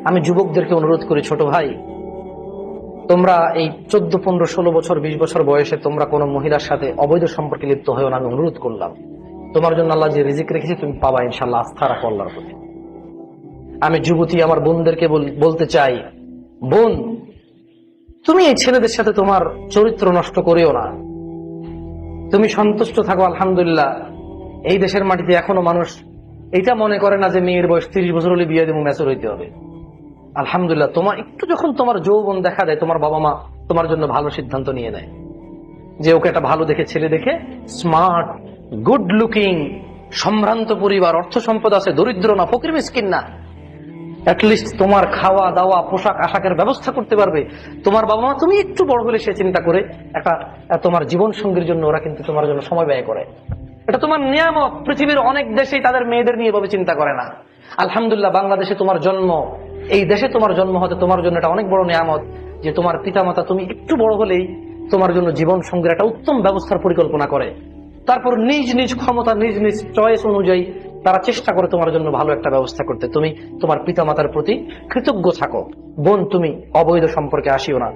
আমি যুবকদেরকে অনুরোধ করি, ছোট ভাই, তোমরা এই 14, 15, 16 বছর 20 বছর বয়সে তোমরা কোনো মহিলার সাথে অবৈধ সম্পর্কে লিপ্ত হয়েও না। আমি অনুরোধ করলাম, তোমার জন্য আল্লাহ যে রিজিক রেখেছে তুমি পাবা ইনশাল্লাহ। আস্থা রাখো আল্লাহর প্রতি। আমি যুবতী আমার বোনদেরকে বলতে চাই, বোন, তুমি এই ছেলেদের সাথে তোমার চরিত্র নষ্ট করিও না। তুমি সন্তুষ্ট থাকো। আলহামদুলিল্লাহ, এই দেশের মাটিতে এখনো মানুষ এটা মনে করে না যে মেয়ের বয়স 30 বছর হলে বিয়ে দেবো, ম্যাচুর হইতে হবে। আলহামদুলিল্লাহ, তোমার একটু যখন তোমার যৌবন দেখা দেয়, তোমার বাবা মা তোমার জন্য ভালো সিদ্ধান্ত নিয়ে নেয় যে ওকে একটা ভালো দেখে ছেলে দেখে, স্মার্ট, গুড লুকিং, সম্ভ্রান্ত পরিবার, অর্থ সম্পদ আছে, দরিদ্র না, ফকির মিসকিন না, অ্যাটলিস্ট তোমার খাওয়া দাওয়া পোশাক আশাকের ব্যবস্থা করতে পারবে। তোমার বাবা মা তুমি একটু বড় হলে সে চিন্তা করে একটা তোমার জীবন সঙ্গীর জন্য ওরা কিন্তু তোমার জন্য সময় ব্যয় করে। এটা তোমার নিয়ামত। পৃথিবীর অনেক দেশেই তাদের মেয়েদের নিয়ে এভাবে চিন্তা করে না। আলহামদুলিল্লাহ, বাংলাদেশে তোমার জন্ম, এই দেশে তোমার জন্ম হতে তোমার জন্য এটা অনেক বড় নিয়ামত যে তোমার পিতামাতা তুমি একটু বড় হলেই তোমার জন্য জীবন সঙ্গীর একটা উত্তম ব্যবস্থার পরিকল্পনা করে। তারপর নিজ নিজ ক্ষমতা, নিজ নিজ চয়েস অনুযায়ী তারা চেষ্টা করে তোমার জন্য ভালো একটা ব্যবস্থা করতে। তুমি তোমার পিতামাতার প্রতি কৃতজ্ঞ থাকো। বোন, তুমি অবৈধ সম্পর্কে আসিও না।